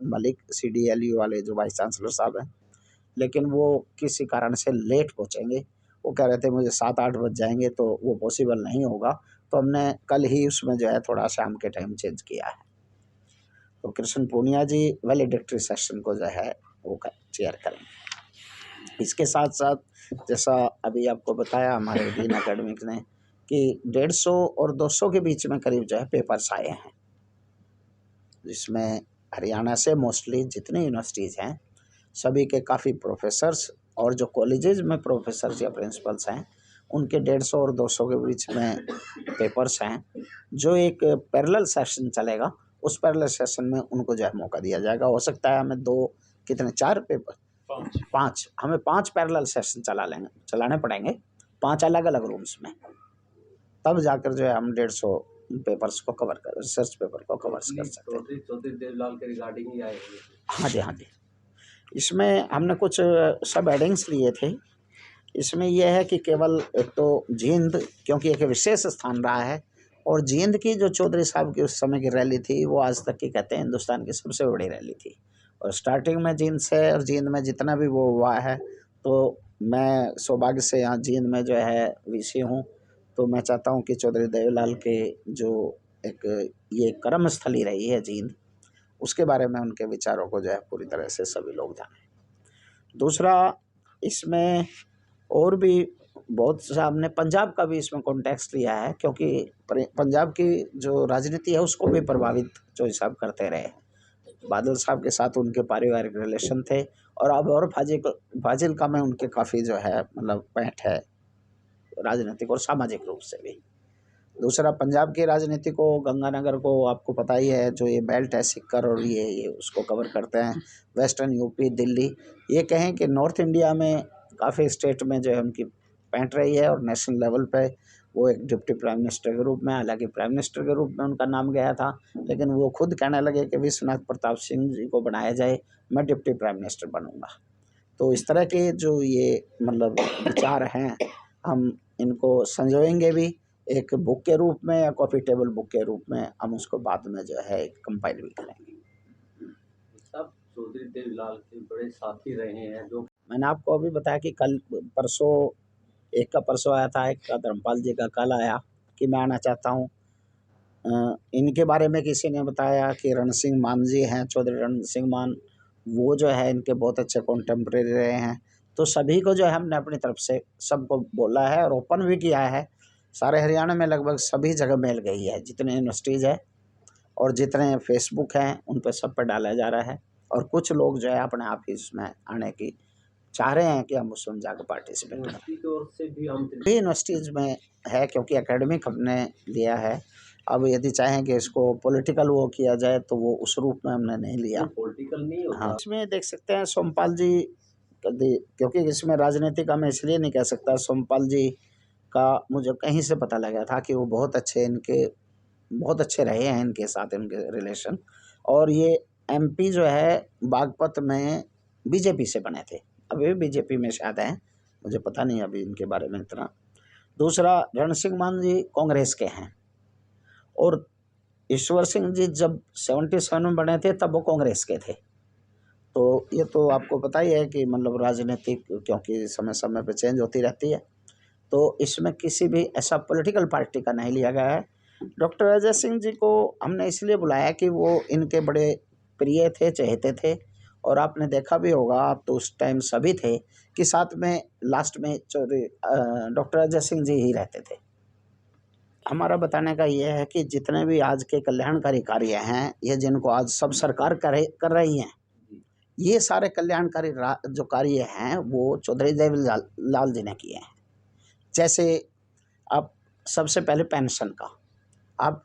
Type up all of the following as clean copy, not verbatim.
Malik CDLU वाले जो vice chancellor साहब हैं, लेकिन वो किसी कारण से लेट पहुँचेंगे। वो कह रहे थे मुझे 7-8 बज जाएंगे, तो वो पॉसिबल नहीं होगा। तो हमने कल ही उसमें जो है थोड़ा शाम के टाइम चेंज किया है। तो कृष्ण पूनिया जी वैलिडिक्टरी सेशन को जो है वो चेयर करेंगे। इसके साथ साथ जैसा अभी आपको बताया हमारे डीन एकेडमिक ने कि 150 और 200 के बीच में करीब जो है पेपर्स आए हैं, जिसमें हरियाणा से मोस्टली जितनी यूनिवर्सिटीज़ हैं सभी के काफ़ी प्रोफेसर्स और जो कॉलेजेस में प्रोफेसर्स या प्रिंसिपल्स हैं उनके 150 और 200 के बीच में पेपर्स हैं। जो एक पैरेलल सेशन चलेगा, उस पैरेलल सेशन में उनको जो है मौका दिया जाएगा। हो सकता है हमें 4 पेपर 5 हमें 5 पैरेलल सेशन चलाने पड़ेंगे 5 अलग अलग रूम्स में, तब जाकर जो है हम 150 पेपर्स को कवर कर रिसर्च पेपर को कवर कर सकते हैं। चौधरी देवलाल के रिगार्डिंग ही आए। हाँ जी, हाँ जी। इसमें हमने कुछ सब हेडिंग्स लिए थे। इसमें यह है कि केवल एक तो जींद, क्योंकि एक विशेष स्थान रहा है, और जींद की जो चौधरी साहब की उस समय की रैली थी वो आज तक की कहते हैं हिंदुस्तान की सबसे बड़ी रैली थी। और स्टार्टिंग में जींद से, और जींद में जितना भी वो हुआ है, तो मैं सौभाग्य से यहाँ जींद में जो है VC हूँ। तो मैं चाहता हूँ कि चौधरी देवलाल के जो एक ये कर्म स्थली रही है जींद, उसके बारे में उनके विचारों को जो है पूरी तरह से सभी लोग जानें। दूसरा, इसमें और भी बहुत सा हमने पंजाब का भी इसमें कॉन्टेक्स्ट लिया है, क्योंकि पंजाब की जो राजनीति है उसको भी प्रभावित चौधरी साहब करते रहे। बादल साहब के साथ उनके पारिवारिक रिलेशन थे, और अब और फाजिल्का में उनके काफ़ी जो है मतलब पैठ है राजनीतिक और सामाजिक रूप से भी। दूसरा, पंजाब की राजनीति को, गंगानगर को आपको पता ही है, जो ये बेल्ट है सिक्कर और ये उसको कवर करते हैं। वेस्टर्न यूपी, दिल्ली, ये कहें कि नॉर्थ इंडिया में काफ़ी स्टेट में जो है उनकी पैंट रही है। और नेशनल लेवल पे वो एक डिप्टी प्राइम मिनिस्टर के रूप में, हालांकि प्राइम मिनिस्टर के रूप में उनका नाम गया था, लेकिन वो खुद कहने लगे कि विश्वनाथ प्रताप सिंह जी को बनाया जाए, मैं डिप्टी प्राइम मिनिस्टर बनूंगा। तो इस तरह के जो ये मतलब विचार हैं, हम इनको संजोएंगे भी एक बुक के रूप में या कॉफ़ी टेबल बुक के रूप में, हम उसको बाद में जो है कंपाइल भी करेंगे। सब चौधरी देवलाल के बड़े साथी रहे हैं। जो मैंने आपको अभी बताया कि कल परसों, एक का परसों आया था, एक का धर्मपाल जी का कल आया कि मैं आना चाहता हूँ। इनके बारे में किसी ने बताया कि रण सिंह मान जी हैं, चौधरी रण सिंह मान, वो जो है इनके बहुत अच्छे कॉन्टेम्प्रेरी रहे हैं। तो सभी को जो है हमने अपनी तरफ से सबको बोला है और ओपन भी किया है। सारे हरियाणा में लगभग सभी जगह मेल गई है, जितने यूनिवर्सिटीज़ है और जितने फेसबुक हैं उन पर सब पर डाला जा रहा है। और कुछ लोग जो है अपने आप ही इसमें आने की चाह रहे हैं कि हम उसमें जाकर पार्टिसिपेट करें। भी यूनिवर्सिटीज़ में है, क्योंकि एकेडमिक हमने लिया है। अब यदि चाहें कि इसको पॉलिटिकल वो किया जाए तो वो उस रूप में हमने नहीं लिया। पॉलिटिकल नहीं होता। हाँ, इसमें देख सकते हैं सोमपाल जी, क्योंकि इसमें राजनीतिक मैं इसलिए नहीं कह सकता, सोमपाल जी का मुझे कहीं से पता लगा था कि वो बहुत अच्छे रहे हैं, इनके साथ इनके रिलेशन। और ये MP जो है बागपत में BJP से बने थे, अभी भी BJP में शायद हैं, मुझे पता नहीं अभी इनके बारे में इतना। दूसरा, रण सिंह मान जी कांग्रेस के हैं, और ईश्वर सिंह जी जब 77 में बने थे तब वो कांग्रेस के थे। तो ये तो आपको पता ही है कि मतलब राजनीतिक, क्योंकि समय समय पर चेंज होती रहती है, तो इसमें किसी भी ऐसा पॉलिटिकल पार्टी का नहीं लिया गया है। डॉक्टर अजय सिंह जी को हमने इसलिए बुलाया कि वो इनके बड़े प्रिय थे, चहेते थे, और आपने देखा भी होगा, आप तो उस टाइम सभी थे कि साथ में लास्ट में डॉक्टर अजय सिंह जी ही रहते थे। हमारा बताने का ये है कि जितने भी आज के कल्याणकारी कार्य हैं, ये जिनको आज सब सरकार कर रही हैं, ये सारे कल्याणकारी जो कार्य हैं वो चौधरी देवलाल जी ने किए हैं। जैसे आप सबसे पहले पेंशन का, आप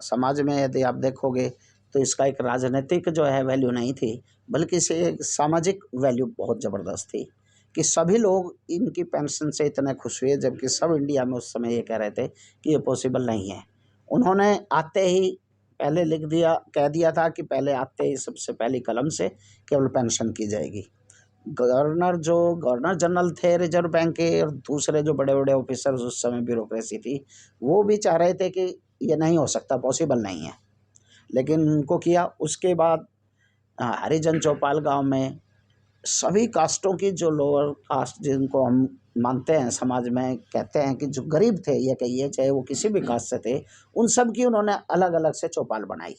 समाज में यदि आप देखोगे तो इसका एक राजनीतिक जो है वैल्यू नहीं थी, बल्कि इसे एक सामाजिक वैल्यू बहुत ज़बरदस्त थी कि सभी लोग इनकी पेंशन से इतने खुश हुए, जबकि सब इंडिया में उस समय ये कह रहे थे कि ये पॉसिबल नहीं है। उन्होंने आते ही पहले कह दिया था कि पहले आते ही सबसे पहली कलम से केवल पेंशन की जाएगी। गवर्नर जनरल थे रिजर्व बैंक के, और दूसरे जो बड़े बड़े ऑफिसर्स उस समय ब्यूरोक्रेसी थी, वो भी चाह रहे थे कि ये नहीं हो सकता, पॉसिबल नहीं है, लेकिन उनको किया। उसके बाद हरिजन चौपाल गांव में सभी कास्टों की, जो लोअर कास्ट जिनको हम मानते हैं समाज में, कहते हैं कि जो गरीब थे, ये कहिए चाहे वो किसी भी कास्ट से थे, उन सब की उन्होंने अलग अलग से चौपाल बनाई।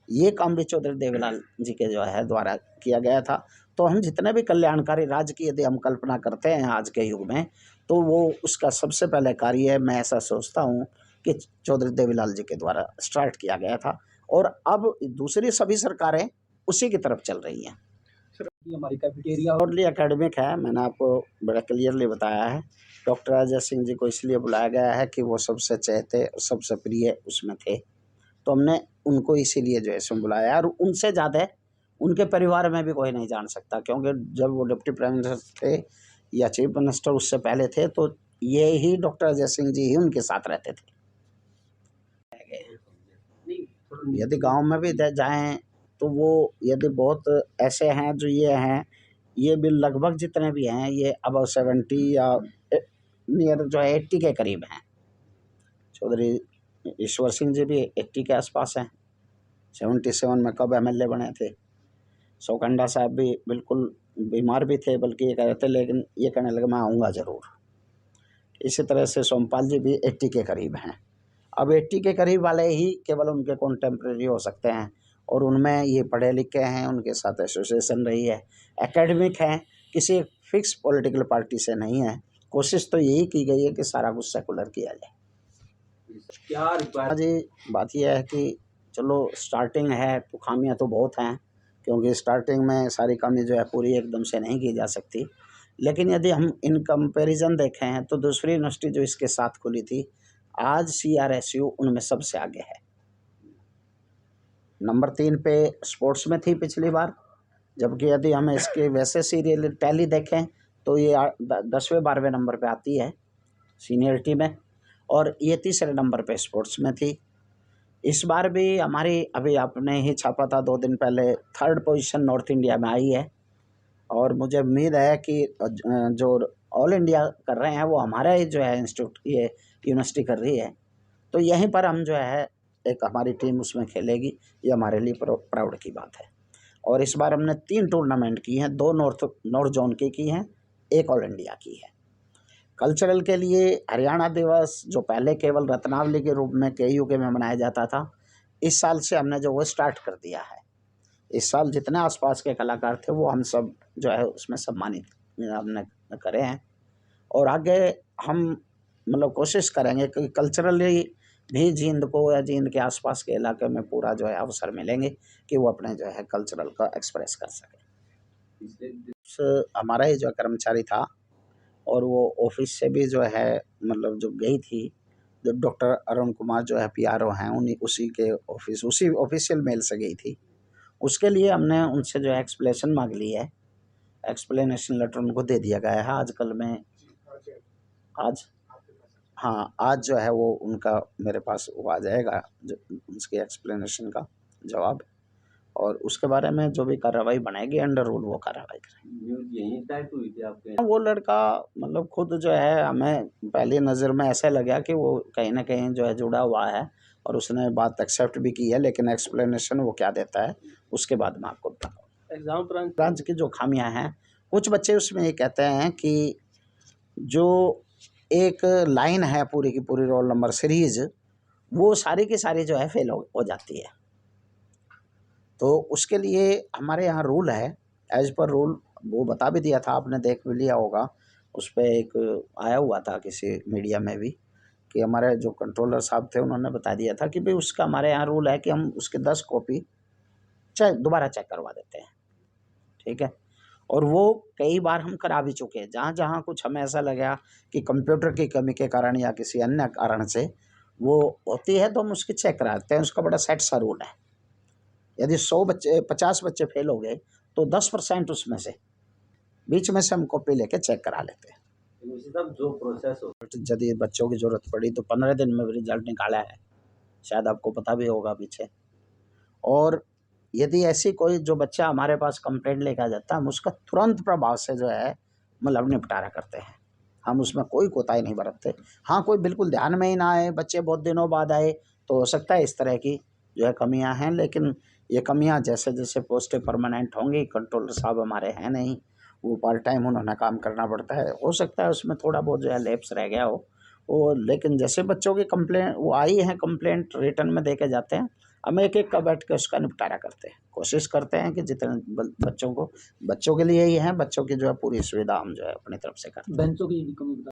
ये काम भी चौधरी देवीलाल जी के जो है द्वारा किया गया था। तो हम जितने भी कल्याणकारी राज्य की यदि हम कल्पना करते हैं आज के युग में, तो वो उसका सबसे पहले कार्य मैं ऐसा सोचता हूँ कि चौधरी देवीलाल जी के द्वारा स्टार्ट किया गया था, और अब दूसरी सभी सरकारें उसी की तरफ चल रही हैं। हमारी कैफेटेरिया और एकेडमिक है, मैंने आपको बड़ा क्लियरली बताया है। डॉक्टर अजय सिंह जी को इसलिए बुलाया गया है कि वो सबसे चहेते, सबसे प्रिय उसमें थे, तो हमने उनको इसीलिए जो है इसमें बुलाया। और उनसे ज़्यादा उनके परिवार में भी कोई नहीं जान सकता, क्योंकि जब वो डिप्टी प्राइम मिनिस्टर थे या चीफ मिनिस्टर उससे पहले थे, तो ये ही डॉक्टर अजय सिंह जी ही उनके साथ रहते थे। यदि गांव में भी जाएं तो वो यदि बहुत ऐसे हैं जो ये हैं, ये भी लगभग जितने भी हैं ये अब 70 या नियर जो है 80 के करीब हैं। चौधरी ईश्वर सिंह जी भी 80 के आसपास हैं। 77 में कब एमएलए बने थे। सौकंडा साहब भी बिल्कुल बीमार भी थे, बल्कि ये कह रहे थे, लेकिन ये कहने लगे मैं आऊँगा ज़रूर। इसी तरह से सोमपाल जी भी 80 के करीब हैं। अब 80 के करीब वाले ही केवल उनके कॉन्टेम्प्रेरी हो सकते हैं, और उनमें ये पढ़े लिखे हैं, उनके साथ एसोसिएशन रही है, एकेडमिक हैं, किसी फिक्स पॉलिटिकल पार्टी से नहीं है। कोशिश तो यही की गई है कि सारा कुछ सेकुलर किया जाए। क्या जी बात यह है कि चलो स्टार्टिंग है तो खामियां तो बहुत हैं, क्योंकि स्टार्टिंग में सारी कमी जो है पूरी एकदम से नहीं की जा सकती। लेकिन यदि हम इन कंपैरिजन देखें तो दूसरी यूनिवर्सिटी जो इसके साथ खुली थी, आज CRSU उनमें सबसे आगे है। नंबर 3 पे स्पोर्ट्स में थी पिछली बार, जबकि यदि हम इसके वैसे सीरियल टैली देखें तो ये 10वें 12वें नंबर पे आती है सीनियरिटी में, और ये तीसरे नंबर पे स्पोर्ट्स में थी। इस बार भी हमारी, अभी आपने ही छापा था 2 दिन पहले, 3rd पोजीशन नॉर्थ इंडिया में आई है, और मुझे उम्मीद है कि जो ऑल इंडिया कर रहे हैं वो हमारा ही जो है इंस्टीट्यूट, ये यूनिवर्सिटी कर रही है। तो यहीं पर हम जो है एक हमारी टीम उसमें खेलेगी, ये हमारे लिए प्राउड की बात है। और इस बार हमने 3 टूर्नामेंट की हैं, 2 नॉर्थ जोन की हैं, 1 ऑल इंडिया की है। कल्चरल के लिए हरियाणा दिवस जो पहले केवल रत्नावली के रूप में KU के में मनाया जाता था, इस साल से हमने जो वो स्टार्ट कर दिया है। इस साल जितने आसपास के कलाकार थे वो हम सब जो है उसमें सम्मानित हमने करे हैं, और आगे हम मतलब कोशिश करेंगे कि कल्चरली भी जींद को या जींद के आसपास के इलाके में पूरा जो है अवसर मिलेंगे कि वो अपने जो है कल्चरल का एक्सप्रेस कर सकें। हमारा ही जो कर्मचारी था, और वो ऑफिस से भी जो है मतलब जो गई थी, जो डॉक्टर अरुण कुमार जो है PRO हैं, उन्हीं उसी के ऑफिस, उसी ऑफिशियल मेल से गई थी। उसके लिए हमने उनसे जो है एक्सप्लेनेशन मांग ली है। एक्सप्लेनेशन लेटर उनको दे दिया गया है आज कल में, आज हाँ, आज जो है वो उनका मेरे पास वो आ जाएगा, जो उसकी एक्सप्लेनेशन का जवाब, और उसके बारे में जो भी कार्रवाई बनेगी अंडर रूल वो कार्रवाई करेंगे। न्यूज़ यहीं टाइप हुई थी आपके? वो लड़का मतलब खुद जो है, हमें पहली नज़र में ऐसा लगा कि वो कहीं ना कहीं जो है जुड़ा हुआ है, और उसने बात एक्सेप्ट भी की है, लेकिन एक्सप्लेनेशन वो क्या देता है उसके बाद मैं आपको बताऊँ। एग्जाम ब्रांच की जो खामियां हैं, कुछ बच्चे उसमें ये कहते हैं कि जो एक लाइन है पूरी की पूरी रोल नंबर सीरीज, वो सारी की सारी जो है फेल हो जाती है। तो उसके लिए हमारे यहाँ रूल है, एज पर रूल, वो बता भी दिया था, आपने देख भी लिया होगा, उस पर एक आया हुआ था किसी मीडिया में भी, कि हमारे जो कंट्रोलर साहब थे उन्होंने बता दिया था कि भाई उसका हमारे यहाँ रूल है कि हम उसके 10 कॉपी दोबारा चेक करवा देते हैं, ठीक है। और वो कई बार हम करा भी चुके हैं, जहाँ जहाँ कुछ हमें ऐसा लगा कि कंप्यूटर की कमी के कारण या किसी अन्य कारण से वो होती है, तो हम उसकी चेक कराते हैं। उसका बड़ा सेट सा रूल है, यदि 100 बच्चे 50 बच्चे फेल हो गए तो 10% उसमें से बीच में से हम कॉपी लेके चेक करा लेते हैं। जो प्रोसेस हो, यदि बच्चों की ज़रूरत पड़ी तो 15 दिन में रिजल्ट निकाला है, शायद आपको पता भी होगा पीछे। और यदि ऐसी कोई जो बच्चा हमारे पास कंप्लेंट लेकर आ जाता है, हम उसका तुरंत प्रभाव से जो है मतलब निपटारा करते हैं, हम उसमें कोई कोताही नहीं बरतते। हाँ, कोई बिल्कुल ध्यान में ही ना आए, बच्चे बहुत दिनों बाद आए, तो हो सकता है इस तरह की जो है कमियां हैं, लेकिन ये कमियां जैसे जैसे पोस्टें परमानेंट होंगी, कंट्रोलर साहब हमारे हैं नहीं, वो पार्ट टाइम उन्होंने काम करना पड़ता है, हो सकता है उसमें थोड़ा बहुत जो है लैप्स रह गया हो वो। लेकिन जैसे बच्चों की कंप्लेंट वो आई है, कंप्लेंट रिटर्न में दे के जाते हैं, हम एक एक का बैठ के उसका निपटारा करते हैं, कोशिश करते हैं कि जितने बच्चों के लिए ही है, बच्चों की जो है पूरी सुविधा हम जो है अपनी तरफ से करते हैं। बेंचों की भी कमी बता